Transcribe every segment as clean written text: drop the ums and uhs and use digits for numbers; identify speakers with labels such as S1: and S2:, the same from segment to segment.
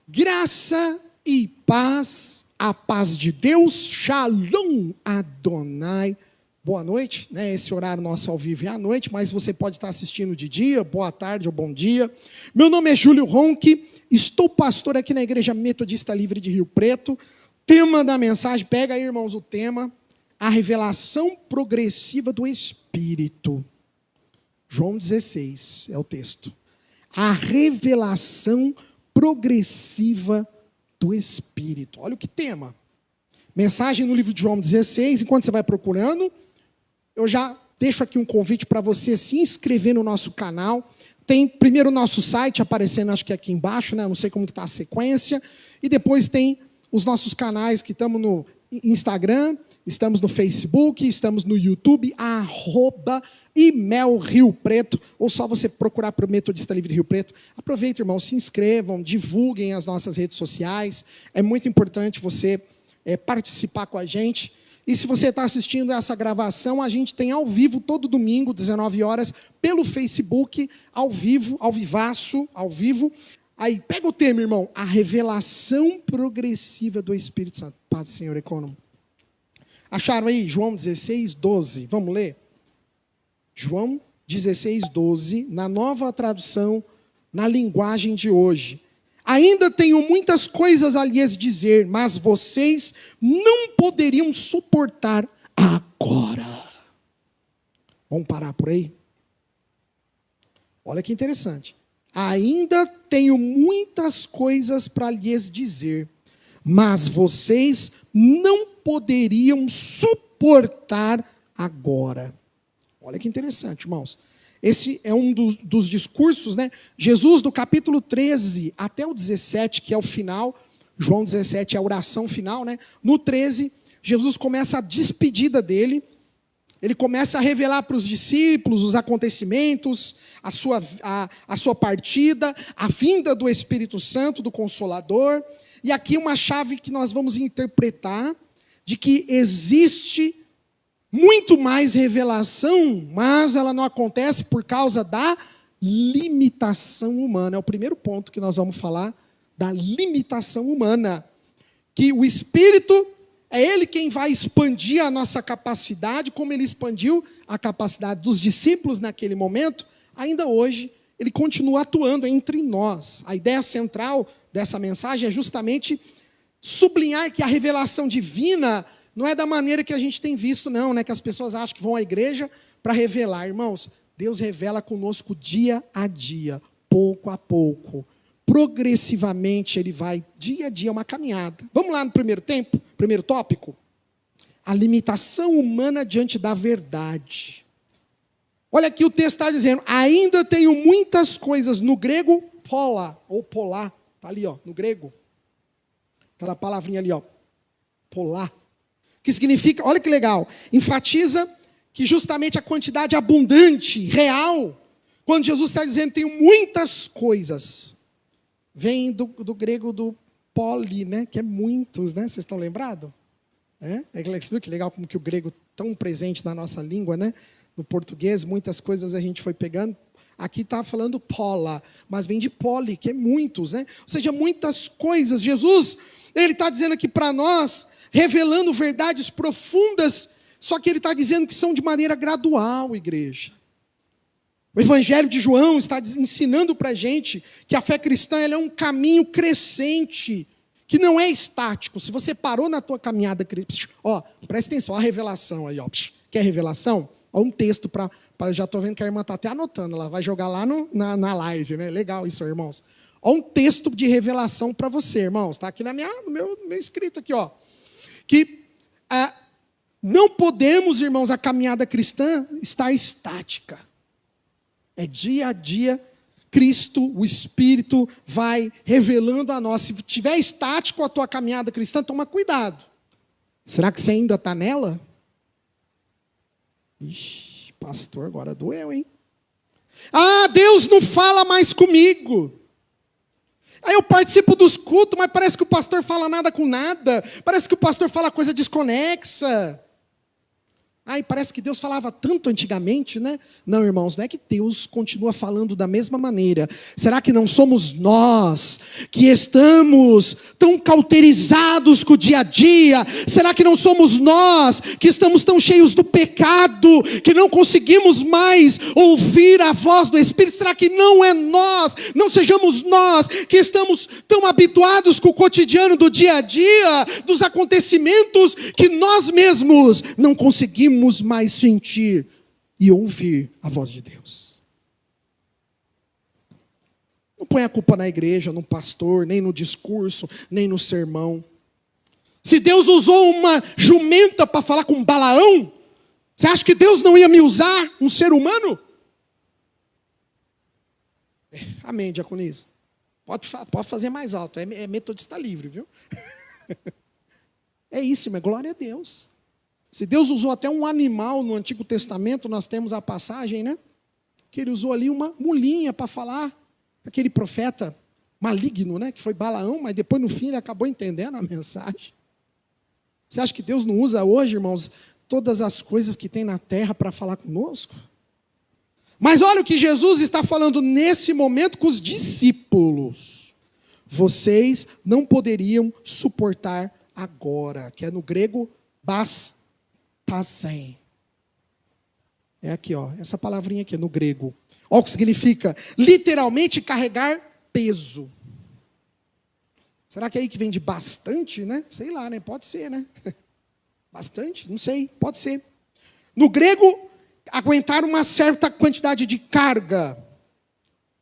S1: Graça e paz, a paz de Deus, Shalom Adonai. Boa noite, né? Esse horário nosso ao vivo é à noite, mas você pode estar assistindo de dia, boa tarde ou bom dia. Meu nome é Júlio Ronque, estou pastor aqui na Igreja Metodista Livre de Rio Preto. Tema da mensagem, pega aí, irmãos, o tema, a revelação progressiva do Espírito. João 16 é o texto. A revelação progressiva do Espírito. Olha o que tema. Mensagem no livro de João 16. Enquanto você vai procurando, eu já deixo aqui um convite para você se inscrever no nosso canal. Tem primeiro o nosso site aparecendo, acho que aqui embaixo, né? Não sei como está a sequência. E depois tem os nossos canais que estamos no Instagram, estamos no Facebook, estamos no YouTube, @Imel Rio Preto, ou só você procurar para o Metodista Livre Rio Preto. Aproveita, irmãos, se inscrevam, divulguem as nossas redes sociais. É muito importante você participar com a gente. E se você está assistindo essa gravação, a gente tem ao vivo todo domingo, 19 horas, pelo Facebook, ao vivo, ao vivaço, ao vivo. Aí, pega o tema, irmão, a revelação progressiva do Espírito Santo. Paz do Senhor, Econômico. Acharam aí? João 16, 12. Vamos ler? João 16, 12, na nova tradução, na linguagem de hoje. Ainda tenho muitas coisas a lhes dizer, mas vocês não poderiam suportar agora. Vamos parar por aí? Olha que interessante. Ainda tenho muitas coisas para lhes dizer, mas vocês não poderiam suportar agora. Olha que interessante, irmãos. Esse é um dos discursos, né? Jesus, do capítulo 13 até o 17, que é o final, João 17 é a oração final, né? No 13, Jesus começa a despedida dele, ele começa a revelar para os discípulos os acontecimentos, a sua partida, a vinda do Espírito Santo, do Consolador. E aqui uma chave que nós vamos interpretar, de que existe muito mais revelação, mas ela não acontece por causa da limitação humana. É o primeiro ponto que nós vamos falar, da limitação humana. Que o Espírito é Ele quem vai expandir a nossa capacidade, como Ele expandiu a capacidade dos discípulos naquele momento, ainda hoje Ele continua atuando entre nós. A ideia central dessa mensagem é justamente sublinhar que a revelação divina não é da maneira que a gente tem visto, não, né? Que as pessoas acham que vão à igreja para revelar. Irmãos, Deus revela conosco dia a dia, pouco a pouco. Progressivamente Ele vai, dia a dia, uma caminhada. Vamos lá no primeiro tempo, primeiro tópico? A limitação humana diante da verdade. Olha aqui o texto está dizendo, ainda tenho muitas coisas, no grego, pola, ou polá, está ali, ó, no grego. Aquela palavrinha ali, ó, polá. Que significa, olha que legal, enfatiza que justamente a quantidade abundante, real, quando Jesus está dizendo tenho muitas coisas, vem do grego do poli, né, que é muitos, né, vocês estão lembrados? Que legal como que o grego tão presente na nossa língua, né, no português, muitas coisas a gente foi pegando, aqui está falando pola, mas vem de poli, que é muitos, né, ou seja, muitas coisas. Jesus, Ele está dizendo aqui para nós, revelando verdades profundas, só que Ele está dizendo que são de maneira gradual, igreja. O Evangelho de João está ensinando para a gente que a fé cristã ela é um caminho crescente, que não é estático. Se você parou na tua caminhada, ó, presta atenção, a revelação aí, ó. Quer revelação? Ó, um texto para já estou vendo que a irmã está até anotando, ela vai jogar lá na live, né? Legal isso, irmãos. Ó, um texto de revelação para você, irmãos. Está aqui no meu escrito aqui, ó. Que não podemos, irmãos, a caminhada cristã estar estática. É dia a dia, Cristo, o Espírito, vai revelando a nós. Se tiver estático a tua caminhada cristã, toma cuidado. Será que você ainda está nela? Ixi, pastor, agora doeu, hein? Ah, Deus não fala mais comigo. Aí eu participo dos cultos, mas parece que o pastor fala nada com nada. Parece que o pastor fala coisa desconexa. Ai, parece que Deus falava tanto antigamente, né? Não, irmãos, não é que Deus continua falando da mesma maneira. Será que não somos nós que estamos tão cauterizados com o dia a dia? Será que não somos nós que estamos tão cheios do pecado, que não conseguimos mais ouvir a voz do Espírito? Será que não é nós, não sejamos nós que estamos tão habituados com o cotidiano do dia a dia, dos acontecimentos, que nós mesmos não conseguimos mais sentir e ouvir a voz de Deus? Não põe a culpa na igreja, no pastor, nem no discurso, nem no sermão. Se Deus usou uma jumenta para falar com Balaão, você acha que Deus não ia me usar, um ser humano? Amém, diaconisa. Pode fazer mais alto, é metodista livre, viu? É isso, mas glória a Deus. Se Deus usou até um animal no Antigo Testamento, nós temos a passagem, né? Que ele usou ali uma mulinha para falar, aquele profeta maligno, né? Que foi Balaão, mas depois no fim ele acabou entendendo a mensagem. Você acha que Deus não usa hoje, irmãos, todas as coisas que tem na terra para falar conosco? Mas olha o que Jesus está falando nesse momento com os discípulos. Vocês não poderiam suportar agora, que é no grego bastazen. É aqui, ó, essa palavrinha aqui no grego. Olha o que significa, literalmente carregar peso. Será que é aí que vem de bastante, né? Sei lá, né? Pode ser, né? Bastante? Não sei, pode ser. No grego, aguentar uma certa quantidade de carga.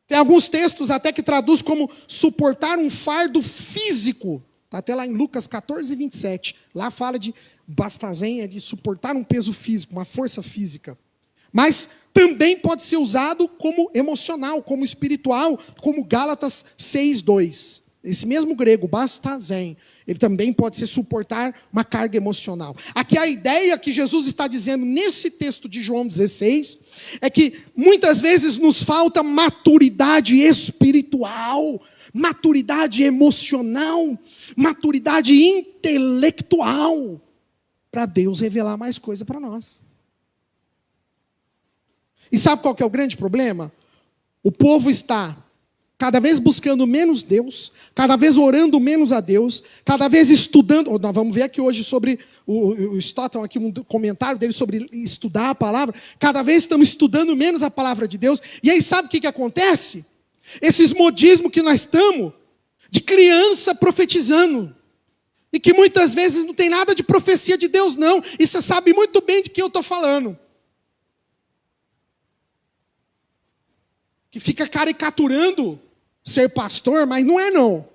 S1: Tem alguns textos até que traduz como suportar um fardo físico. Está até lá em Lucas 14, 27. Lá fala de bastazen, de suportar um peso físico, uma força física. Mas também pode ser usado como emocional, como espiritual, como Gálatas 6, 2. Esse mesmo grego, bastazen, ele também pode ser suportar uma carga emocional. Aqui a ideia que Jesus está dizendo nesse texto de João 16, é que muitas vezes nos falta maturidade espiritual, maturidade emocional, maturidade intelectual, para Deus revelar mais coisa para nós. E sabe qual que é o grande problema? O povo está cada vez buscando menos Deus, cada vez orando menos a Deus, cada vez estudando. Nós vamos ver aqui hoje sobre o Stott, aqui um comentário dele sobre estudar a palavra. Cada vez estamos estudando menos a palavra de Deus. E aí sabe o que acontece? Esses modismos que nós estamos, de criança profetizando, e que muitas vezes não tem nada de profecia de Deus não, e você sabe muito bem de que eu estou falando. Que fica caricaturando ser pastor, mas não é não.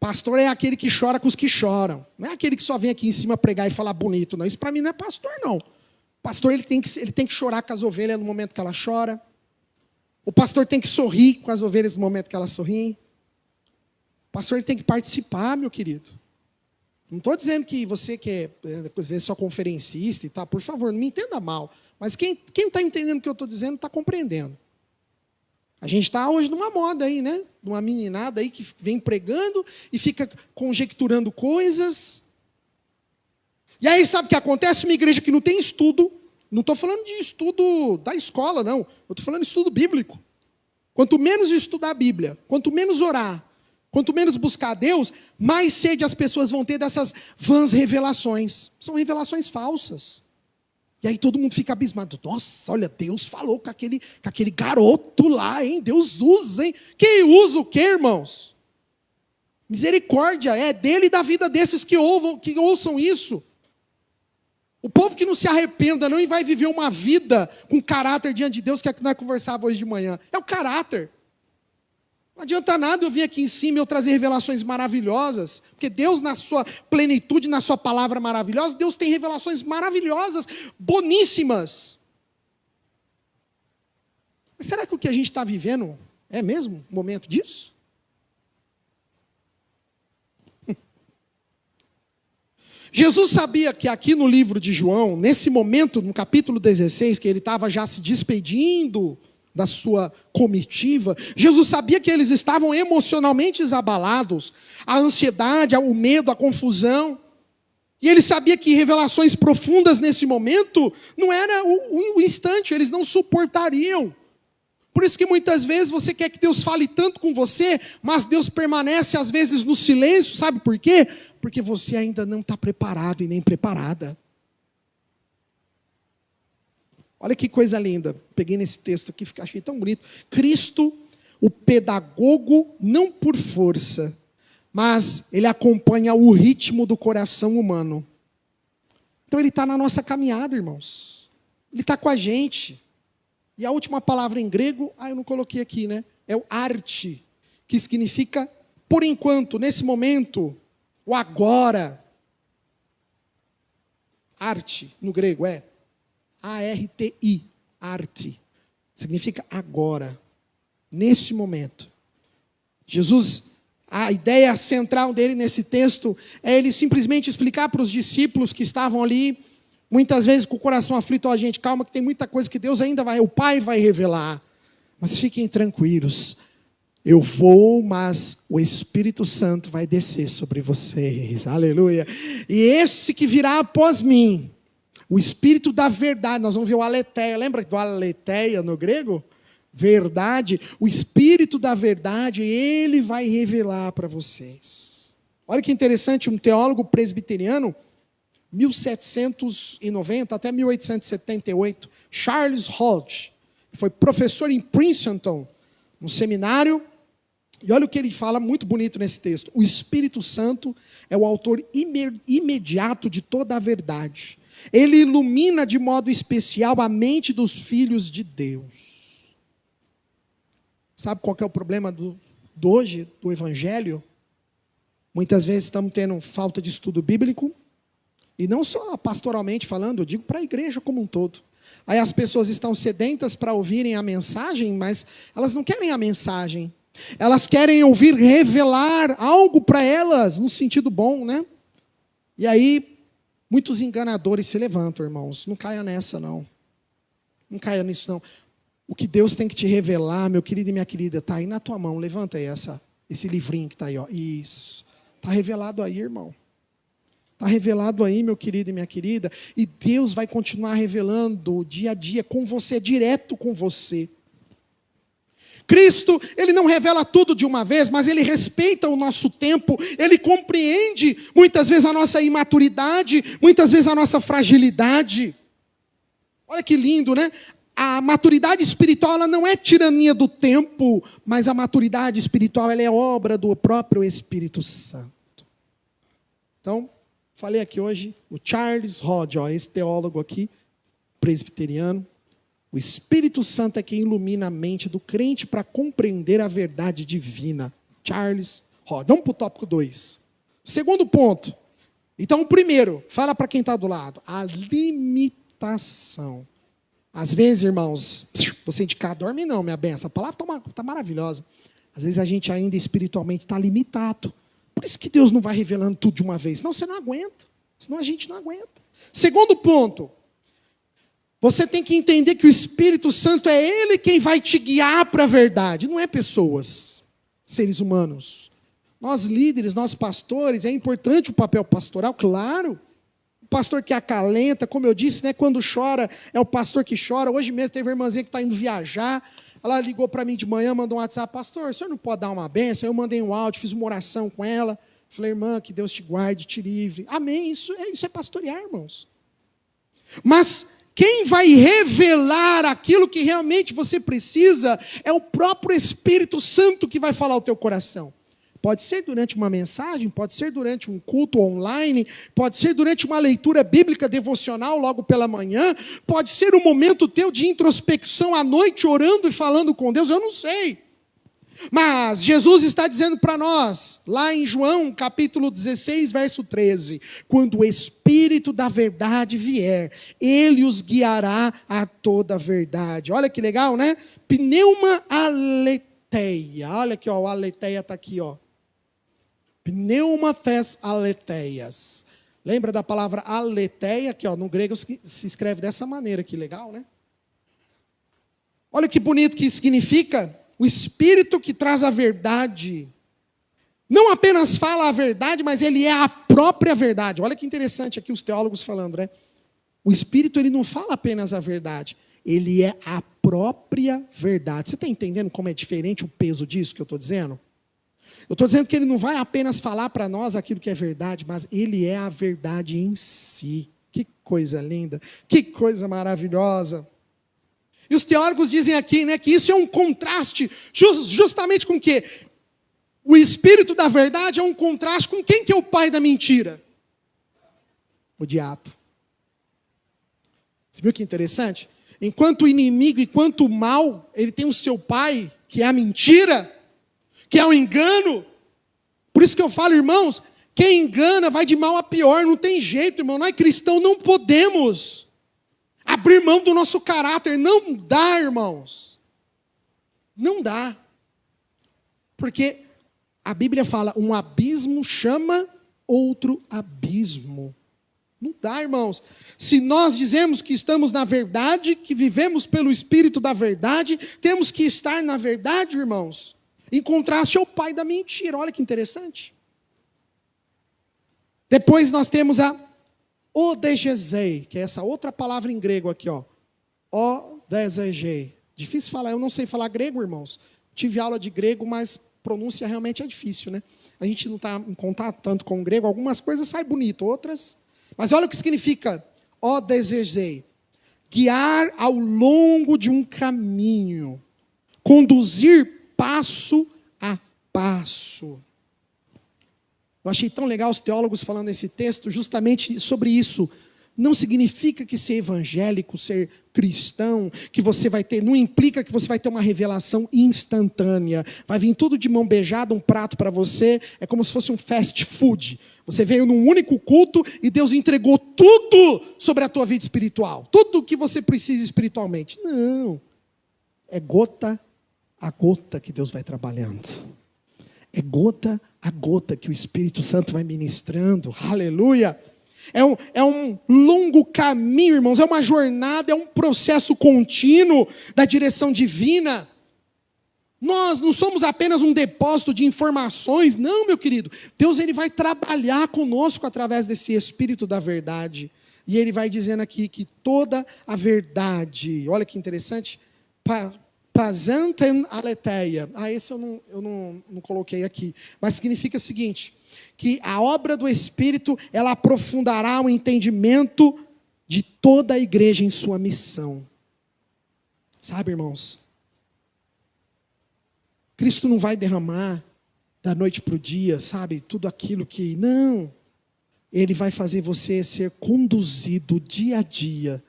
S1: Pastor é aquele que chora com os que choram. Não é aquele que só vem aqui em cima pregar e falar bonito, não. Isso para mim não é pastor, não. Pastor ele tem que chorar com as ovelhas no momento que ela chora. O pastor tem que sorrir com as ovelhas no momento que elas sorriem. O pastor ele tem que participar, meu querido. Não estou dizendo que você que é, às vezes, só conferencista e tal, por favor, não me entenda mal. Mas quem está entendendo o que eu estou dizendo está compreendendo. A gente está hoje numa moda aí, né? De uma meninada aí que vem pregando e fica conjecturando coisas. E aí sabe o que acontece? Uma igreja que não tem estudo, não estou falando de estudo da escola, não. Eu estou falando de estudo bíblico. Quanto menos estudar a Bíblia, quanto menos orar, quanto menos buscar a Deus, mais sede as pessoas vão ter dessas vãs revelações. São revelações falsas. E aí todo mundo fica abismado. Nossa, olha, Deus falou com aquele garoto lá, hein? Deus usa, hein? Quem usa o quê, irmãos? Misericórdia, é dele e da vida desses que ouçam isso. O povo que não se arrependa não e vai viver uma vida com caráter diante de Deus, que é que nós conversávamos hoje de manhã. É o caráter. Não adianta nada eu vir aqui em cima e eu trazer revelações maravilhosas, porque Deus na sua plenitude, na sua palavra maravilhosa, Deus tem revelações maravilhosas, boníssimas. Mas será que o que a gente está vivendo é mesmo um momento disso? Jesus sabia que aqui no livro de João, nesse momento, no capítulo 16, que ele estava já se despedindo da sua comitiva, Jesus sabia que eles estavam emocionalmente abalados, a ansiedade, o medo, a confusão. E ele sabia que revelações profundas nesse momento não era o instante, eles não suportariam. Por isso que muitas vezes você quer que Deus fale tanto com você, mas Deus permanece às vezes no silêncio, sabe por quê? Porque você ainda não está preparado e nem preparada. Olha que coisa linda, peguei nesse texto aqui, achei tão bonito. Cristo, o pedagogo, não por força, mas ele acompanha o ritmo do coração humano. Então ele está na nossa caminhada, irmãos. Ele está com a gente. E a última palavra em grego, eu não coloquei aqui, né? É o arte, que significa por enquanto, nesse momento, o agora. Arte, no grego, é A-R-T-I, arte. Significa agora, nesse momento. Jesus, a ideia central dele nesse texto é ele simplesmente explicar para os discípulos que estavam ali, muitas vezes com o coração aflito, gente, calma que tem muita coisa que Deus ainda vai, o Pai vai revelar. Mas fiquem tranquilos. Eu vou, mas o Espírito Santo vai descer sobre vocês. Aleluia. E esse que virá após mim, o Espírito da verdade, nós vamos ver o aletheia. Lembra do aletheia no grego? Verdade. O Espírito da verdade, ele vai revelar para vocês. Olha que interessante, um teólogo presbiteriano, 1790 até 1878, Charles Hodge, foi professor em Princeton, no seminário, e olha o que ele fala, muito bonito nesse texto. O Espírito Santo é o autor imediato de toda a verdade. Ele ilumina de modo especial a mente dos filhos de Deus. Sabe qual que é o problema do hoje, do Evangelho? Muitas vezes estamos tendo falta de estudo bíblico, e não só pastoralmente falando, eu digo para a igreja como um todo. Aí as pessoas estão sedentas para ouvirem a mensagem, mas elas não querem a mensagem. Elas querem ouvir revelar algo para elas, no sentido bom, né? E aí, muitos enganadores se levantam, irmãos. Não caia nessa, não. Não caia nisso, não. O que Deus tem que te revelar, meu querido e minha querida, está aí na tua mão. Levanta aí esse livrinho que está aí, ó. Isso. Está revelado aí, irmão. Está revelado aí, meu querido e minha querida. E Deus vai continuar revelando dia a dia com você, direto com você. Cristo, ele não revela tudo de uma vez, mas ele respeita o nosso tempo, ele compreende muitas vezes a nossa imaturidade, muitas vezes a nossa fragilidade. Olha que lindo, né? A maturidade espiritual, ela não é tirania do tempo, mas a maturidade espiritual, ela é obra do próprio Espírito Santo. Então, falei aqui hoje, o Charles Hodge, esse teólogo aqui, presbiteriano. O Espírito Santo é quem ilumina a mente do crente para compreender a verdade divina. Charles Hodge. Vamos para o tópico 2. Segundo ponto. Então, o primeiro, fala para quem está do lado. A limitação. Às vezes, irmãos, você de cá dorme não, minha benção. A palavra está maravilhosa. Às vezes a gente ainda espiritualmente está limitado. Por isso que Deus não vai revelando tudo de uma vez. Senão você não aguenta. Senão a gente não aguenta. Segundo ponto. Você tem que entender que o Espírito Santo é Ele quem vai te guiar para a verdade. Não é pessoas, seres humanos. Nós líderes, nós pastores, é importante o papel pastoral, claro. O pastor que acalenta, como eu disse, né, quando chora, é o pastor que chora. Hoje mesmo teve uma irmãzinha que está indo viajar. Ela ligou para mim de manhã, mandou um WhatsApp. Pastor, o senhor não pode dar uma bênção? Eu mandei um áudio, fiz uma oração com ela. Falei, irmã, que Deus te guarde, te livre. Amém, isso é pastorear, irmãos. Mas quem vai revelar aquilo que realmente você precisa é o próprio Espírito Santo que vai falar ao teu coração. Pode ser durante uma mensagem, pode ser durante um culto online, pode ser durante uma leitura bíblica devocional logo pela manhã, pode ser um momento teu de introspecção à noite, orando e falando com Deus, eu não sei. Mas Jesus está dizendo para nós, lá em João capítulo 16, verso 13, quando o Espírito da verdade vier, Ele os guiará a toda a verdade. Olha que legal, né? Pneuma aletheia. Olha aqui, ó, o aletheia está aqui, ó. Pneuma tes aleteias. Lembra da palavra aletheia? Que, ó, no grego se escreve dessa maneira, que legal, né? Olha que bonito que significa. O Espírito que traz a verdade não apenas fala a verdade, mas ele é a própria verdade. Olha que interessante aqui os teólogos falando, né? O Espírito, ele não fala apenas a verdade, ele é a própria verdade. Você está entendendo como é diferente o peso disso que eu estou dizendo? Eu estou dizendo que ele não vai apenas falar para nós aquilo que é verdade, mas ele é a verdade em si. Que coisa linda, que coisa maravilhosa. E os teólogos dizem aqui, né, que isso é um contraste justamente com o quê? O Espírito da verdade é um contraste com quem que é o pai da mentira? O diabo. Você viu que interessante? Enquanto o inimigo, enquanto o mal, ele tem o seu pai, que é a mentira, que é o engano. Por isso que eu falo, irmãos, quem engana vai de mal a pior, não tem jeito, irmão. Nós cristãos não podemos abrir mão do nosso caráter, não dá, irmãos. Não dá. Porque a Bíblia fala, um abismo chama outro abismo. Não dá, irmãos. Se nós dizemos que estamos na verdade, que vivemos pelo Espírito da verdade, temos que estar na verdade, irmãos. Em contraste ao pai da mentira. Olha que interessante. Depois nós temos a odegezei, que é essa outra palavra em grego aqui, ó. Odegezei. Difícil falar, eu não sei falar grego, irmãos. Tive aula de grego, mas pronúncia realmente é difícil, né? A gente não está em contato tanto com o grego, algumas coisas saem bonito, outras... Mas olha o que significa odegezei. Guiar ao longo de um caminho. Conduzir passo a passo. Eu achei tão legal os teólogos falando esse texto justamente sobre isso. Não significa que ser evangélico, ser cristão, que você vai ter, não implica que você vai ter uma revelação instantânea. Vai vir tudo de mão beijada, um prato para você, é como se fosse um fast food. Você veio num único culto e Deus entregou tudo sobre a tua vida espiritual. Tudo o que você precisa espiritualmente. Não. É gota a gota que Deus vai trabalhando. É gota a gota que o Espírito Santo vai ministrando. Aleluia. É um longo caminho, irmãos, é uma jornada, é um processo contínuo da direção divina. Nós não somos apenas um depósito de informações, não, meu querido. Deus, ele vai trabalhar conosco através desse Espírito da verdade. E ele vai dizendo aqui que toda a verdade, olha que interessante, Pazantem aletheia. Esse eu não coloquei aqui. Mas significa o seguinte, que a obra do Espírito, ela aprofundará o entendimento de toda a igreja em sua missão. Sabe, irmãos? Cristo não vai derramar da noite para o dia, sabe? Tudo aquilo que... Não. Ele vai fazer você ser conduzido dia a dia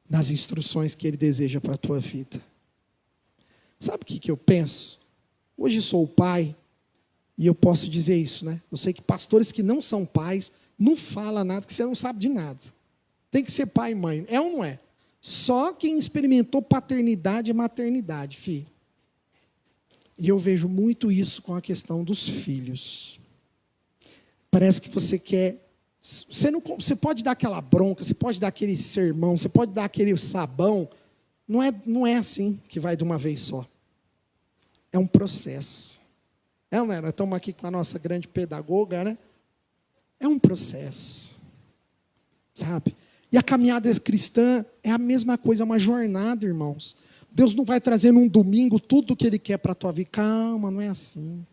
S1: nas instruções que Ele deseja para a tua vida. Sabe o que eu penso? Hoje sou pai, e eu posso dizer isso, né? Eu sei que pastores que não são pais, não falam nada, que você não sabe de nada. Tem que ser pai e mãe, é ou não é? Só quem experimentou paternidade e maternidade, filho. E eu vejo muito isso com a questão dos filhos. Parece que você quer... Você pode dar aquela bronca, você pode dar aquele sermão, você pode dar aquele sabão. Não é assim que vai de uma vez só. É um processo. Não é? Nós estamos aqui com a nossa grande pedagoga, né? É um processo. Sabe? E a caminhada cristã é a mesma coisa, é uma jornada, irmãos. Deus não vai trazer num domingo tudo o que Ele quer para a tua vida. Calma, não é assim.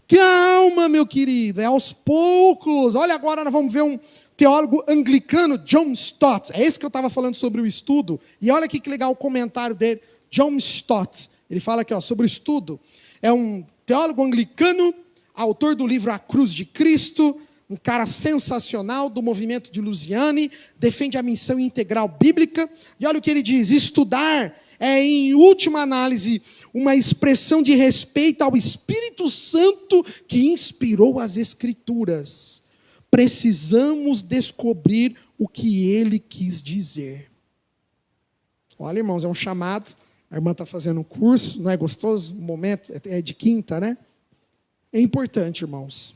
S1: Calma, meu querido, é aos poucos. Olha, agora nós vamos ver um teólogo anglicano, John Stott. É esse que eu estava falando sobre o estudo. E olha que legal o comentário dele, John Stott. Ele fala aqui, ó, sobre o estudo. É um teólogo anglicano, autor do livro A Cruz de Cristo, um cara sensacional do movimento de Lusiane, defende a missão integral bíblica. E olha o que ele diz: estudar é, em última análise, uma expressão de respeito ao Espírito Santo que inspirou as Escrituras. Precisamos descobrir o que ele quis dizer. Olha, irmãos, é um chamado. A irmã está fazendo um curso, não é gostoso? O momento é de quinta, né? É importante, irmãos.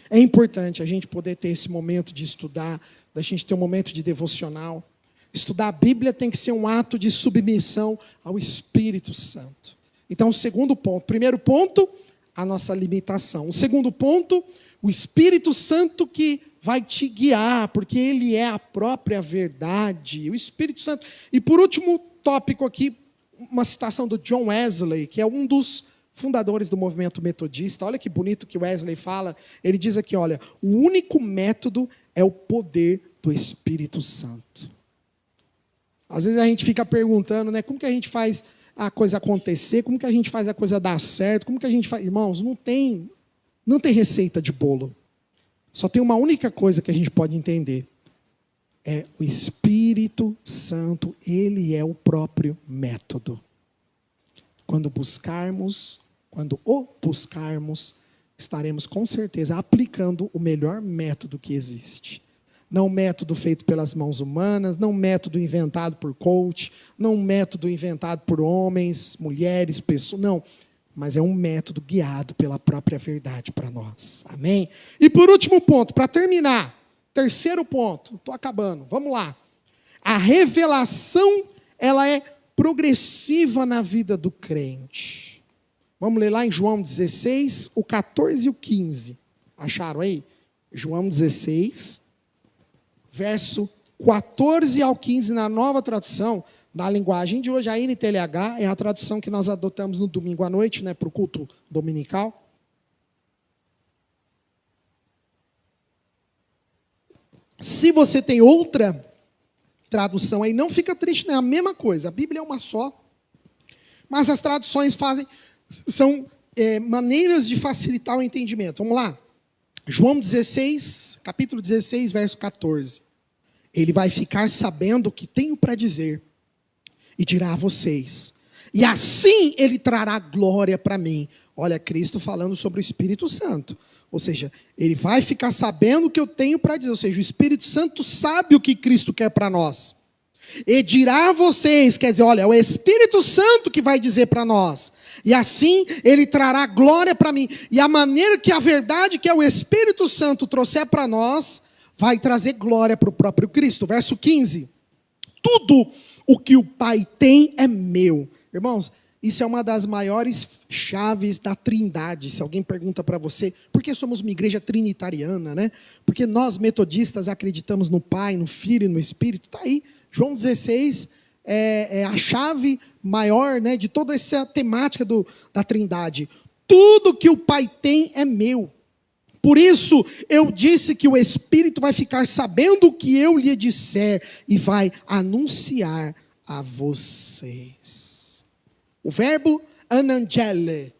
S1: É importante a gente poder ter esse momento de estudar, da gente ter um momento de devocional. Estudar a Bíblia tem que ser um ato de submissão ao Espírito Santo. Então, o segundo ponto. Primeiro ponto, a nossa limitação. O segundo ponto, o Espírito Santo que vai te guiar, porque ele é a própria verdade. O Espírito Santo. E por último tópico aqui, uma citação do John Wesley, que é um dos fundadores do movimento metodista. Olha que bonito que Wesley fala. Ele diz aqui, olha, o único método é o poder do Espírito Santo. Às vezes a gente fica perguntando, né, como que a gente faz a coisa acontecer, como que a gente faz a coisa dar certo, como que a gente faz... Irmãos, não tem receita de bolo. Só tem uma única coisa que a gente pode entender. É o Espírito Santo, ele é o próprio método. Quando o buscarmos, estaremos com certeza aplicando o melhor método que existe. Não método feito pelas mãos humanas, não método inventado por coach, não método inventado por homens, mulheres, pessoas, não. Mas é um método guiado pela própria verdade para nós. Amém? E por último ponto, para terminar, terceiro ponto, estou acabando, vamos lá. A revelação, ela é progressiva na vida do crente. Vamos ler lá em João 16, o 14 e o 15. Acharam aí? João 16, verso 14 ao 15, na nova tradução, da linguagem de hoje, a NTLH, é a tradução que nós adotamos no domingo à noite, né, para o culto dominical. Se você tem outra tradução aí, não fica triste, não é a mesma coisa, a Bíblia é uma só, mas as traduções são maneiras de facilitar o entendimento. Vamos lá, João 16, capítulo 16, verso 14. Ele vai ficar sabendo o que tenho para dizer, e dirá a vocês, e assim ele trará glória para mim. Olha, Cristo falando sobre o Espírito Santo, ou seja, ele vai ficar sabendo o que eu tenho para dizer, ou seja, o Espírito Santo sabe o que Cristo quer para nós, e dirá a vocês, quer dizer, olha, é o Espírito Santo que vai dizer para nós, e assim ele trará glória para mim, e a maneira que a verdade que é o Espírito Santo trouxer para nós, vai trazer glória para o próprio Cristo. Verso 15, tudo o que o Pai tem é meu. Irmãos, isso é uma das maiores chaves da Trindade. Se alguém pergunta para você, por que somos uma igreja trinitariana, né? Porque nós metodistas acreditamos no Pai, no Filho e no Espírito. Está aí, João 16 é a chave maior, né, de toda essa temática da Trindade. Tudo que o Pai tem é meu. Por isso, eu disse que o Espírito vai ficar sabendo o que eu lhe disser e vai anunciar a vocês. O verbo anangele,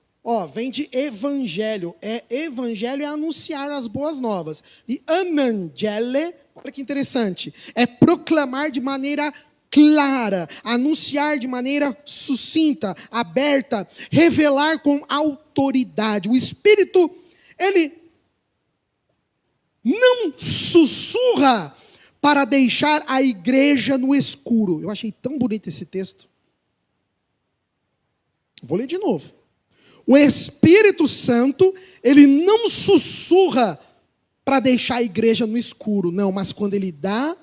S1: vem de evangelho. Evangelho é anunciar as boas novas. E anangele, olha que interessante, é proclamar de maneira clara, anunciar de maneira sucinta, aberta, revelar com autoridade. O Espírito, ele não sussurra para deixar a igreja no escuro. Eu achei tão bonito esse texto. Vou ler de novo. O Espírito Santo, ele não sussurra para deixar a igreja no escuro. Não, mas quando ele dá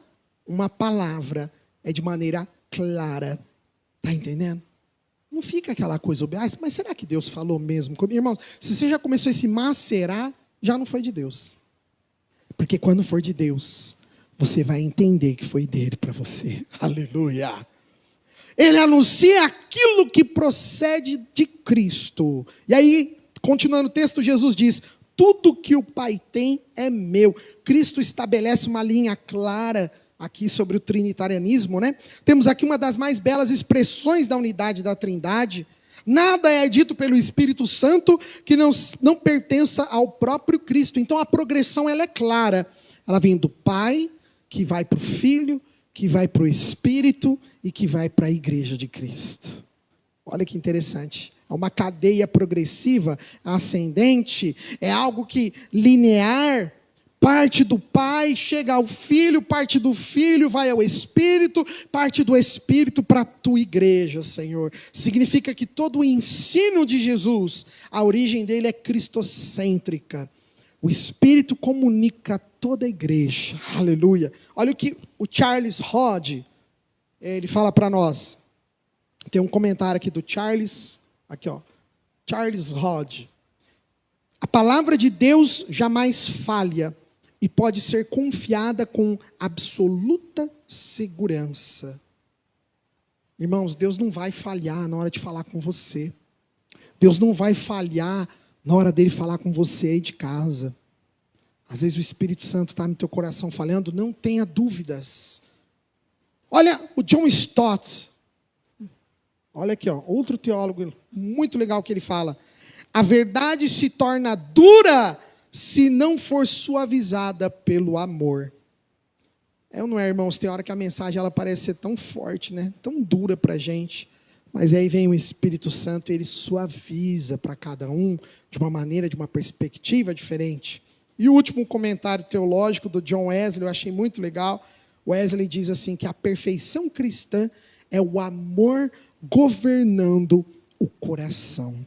S1: uma palavra, é de maneira clara. Está entendendo? Não fica aquela coisa, mas será que Deus falou mesmo comigo? Irmãos, se você já começou esse mas será, já não foi de Deus. Porque quando for de Deus, você vai entender que foi dele para você. Aleluia. Ele anuncia aquilo que procede de Cristo. E aí, continuando o texto, Jesus diz, tudo que o Pai tem é meu. Cristo estabelece uma linha clara aqui sobre o trinitarianismo, né? Temos aqui uma das mais belas expressões da unidade da Trindade. Nada é dito pelo Espírito Santo que não pertença ao próprio Cristo. Então a progressão ela é clara. Ela vem do Pai, que vai para o Filho, que vai para o Espírito e que vai para a Igreja de Cristo. Olha que interessante. É uma cadeia progressiva, ascendente. É algo que linear. Parte do Pai, chega ao Filho, parte do Filho vai ao Espírito, parte do Espírito para a tua igreja, Senhor. Significa que todo o ensino de Jesus, a origem dele é cristocêntrica. O Espírito comunica toda a igreja. Aleluia. Olha o que o Charles Hodge, ele fala para nós. Tem um comentário aqui do Charles, aqui ó, Charles Hodge. A palavra de Deus jamais falha e pode ser confiada com absoluta segurança. Irmãos, Deus não vai falhar na hora de falar com você. Deus não vai falhar na hora dele falar com você aí de casa. Às vezes o Espírito Santo está no teu coração falhando, não tenha dúvidas. Olha o John Stott. Olha aqui, ó, outro teólogo muito legal que ele fala. A verdade se torna dura se não for suavizada pelo amor. É ou não é, irmãos? Tem hora que a mensagem ela parece ser tão forte, né? Tão dura para a gente. Mas aí vem o Espírito Santo e ele suaviza para cada um de uma maneira, de uma perspectiva diferente. E o último comentário teológico do John Wesley, eu achei muito legal. Wesley diz assim que a perfeição cristã é o amor governando o coração.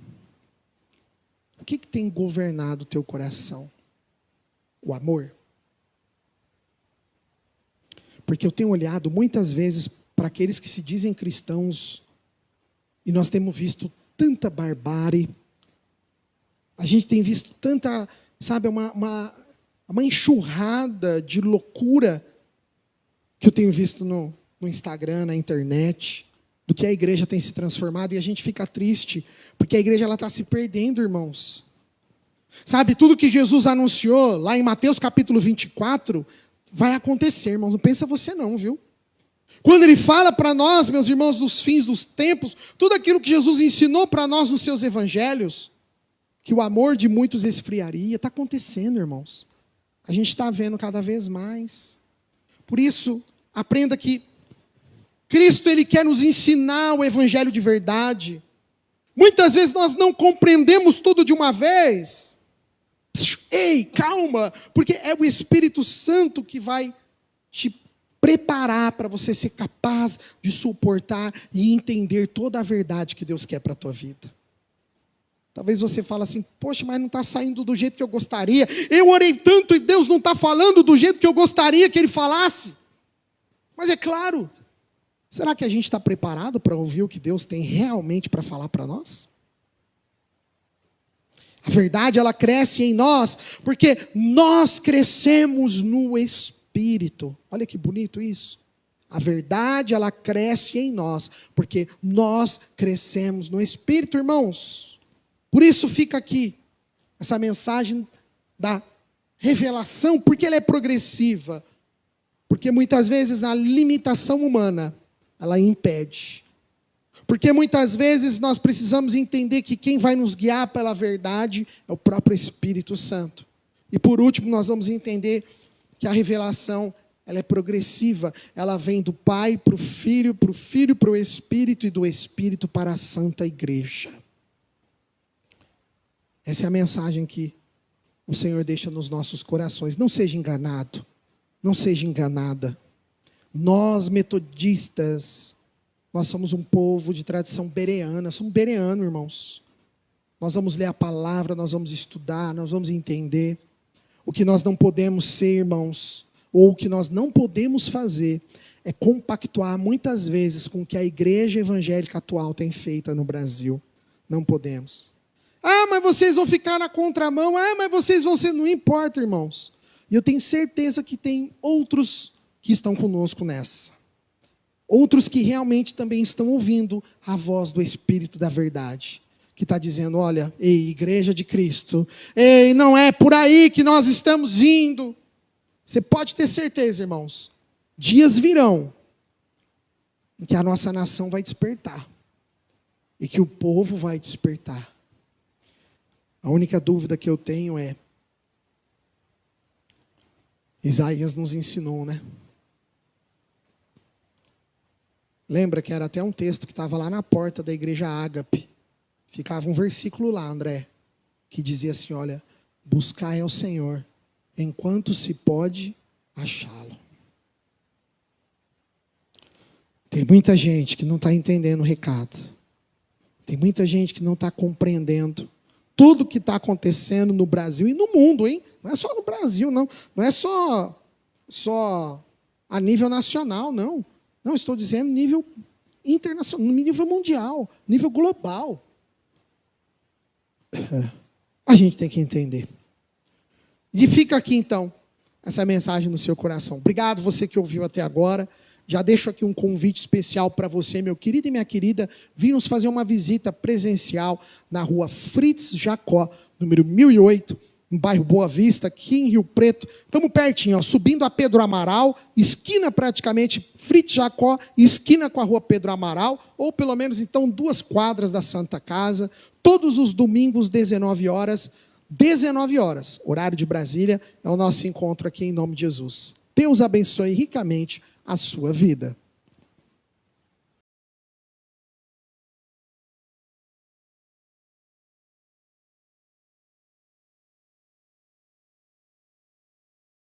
S1: O que tem governado o teu coração? O amor? Porque eu tenho olhado muitas vezes para aqueles que se dizem cristãos e nós temos visto tanta barbárie, a gente tem visto tanta, sabe, uma enxurrada de loucura que eu tenho visto no Instagram, na internet, do que a igreja tem se transformado, e a gente fica triste, porque a igreja está se perdendo, irmãos. Sabe, tudo que Jesus anunciou lá em Mateus capítulo 24, vai acontecer, irmãos, não pensa você não, viu? Quando ele fala para nós, meus irmãos, dos fins dos tempos, tudo aquilo que Jesus ensinou para nós nos seus evangelhos, que o amor de muitos esfriaria, está acontecendo, irmãos. A gente está vendo cada vez mais. Por isso, aprenda que Cristo, Ele quer nos ensinar o evangelho de verdade. Muitas vezes nós não compreendemos tudo de uma vez. Ei, calma, porque é o Espírito Santo que vai te preparar para você ser capaz de suportar e entender toda a verdade que Deus quer para a tua vida. Talvez você fale assim, poxa, mas não está saindo do jeito que eu gostaria. Eu orei tanto e Deus não está falando do jeito que eu gostaria que Ele falasse. Mas é claro, será que a gente está preparado para ouvir o que Deus tem realmente para falar para nós? A verdade, ela cresce em nós, porque nós crescemos no Espírito. Olha que bonito isso. A verdade, ela cresce em nós, porque nós crescemos no Espírito, irmãos. Por isso fica aqui essa mensagem da revelação, porque ela é progressiva. Porque muitas vezes a limitação humana, ela impede. Porque muitas vezes nós precisamos entender que quem vai nos guiar pela verdade é o próprio Espírito Santo. E por último, nós vamos entender que a revelação, ela é progressiva. Ela vem do Pai para o Filho para o Espírito e do Espírito para a Santa Igreja. Essa é a mensagem que o Senhor deixa nos nossos corações. Não seja enganado, não seja enganada. Nós, metodistas, nós somos um povo de tradição bereana, somos bereanos, irmãos. Nós vamos ler a palavra, nós vamos estudar, nós vamos entender. O que nós não podemos ser, irmãos, ou o que nós não podemos fazer, é compactuar muitas vezes com o que a igreja evangélica atual tem feito no Brasil. Não podemos. Ah, mas vocês vão ficar na contramão, mas vocês vão ser, não importa, irmãos. E eu tenho certeza que tem outros que estão conosco nessa. Outros que realmente também estão ouvindo a voz do Espírito da verdade. Que está dizendo, olha, ei, igreja de Cristo, ei, não é por aí que nós estamos indo. Você pode ter certeza, irmãos, dias virão em que a nossa nação vai despertar. E que o povo vai despertar. A única dúvida que eu tenho é, Isaías nos ensinou, né? Lembra que era até um texto que estava lá na porta da igreja Ágape. Ficava um versículo lá, André, que dizia assim, olha, buscai ao Senhor, enquanto se pode achá-lo. Tem muita gente que não está entendendo o recado. Tem muita gente que não está compreendendo tudo que está acontecendo no Brasil e no mundo, hein? Não é só no Brasil, não. Não é só a nível nacional, não. Não, estou dizendo nível internacional, nível mundial, nível global. A gente tem que entender. E fica aqui então essa mensagem no seu coração. Obrigado você que ouviu até agora. Já deixo aqui um convite especial para você, meu querido e minha querida, vir nos fazer uma visita presencial na rua Fritz Jacó, número 1008, no bairro Boa Vista, aqui em Rio Preto. Estamos pertinho, ó, subindo a Pedro Amaral, esquina praticamente Fritz Jacó, esquina com a rua Pedro Amaral, ou pelo menos então 2 quadras da Santa Casa, todos os domingos, 19 horas, horário de Brasília, é o nosso encontro aqui em nome de Jesus. Deus abençoe ricamente a sua vida.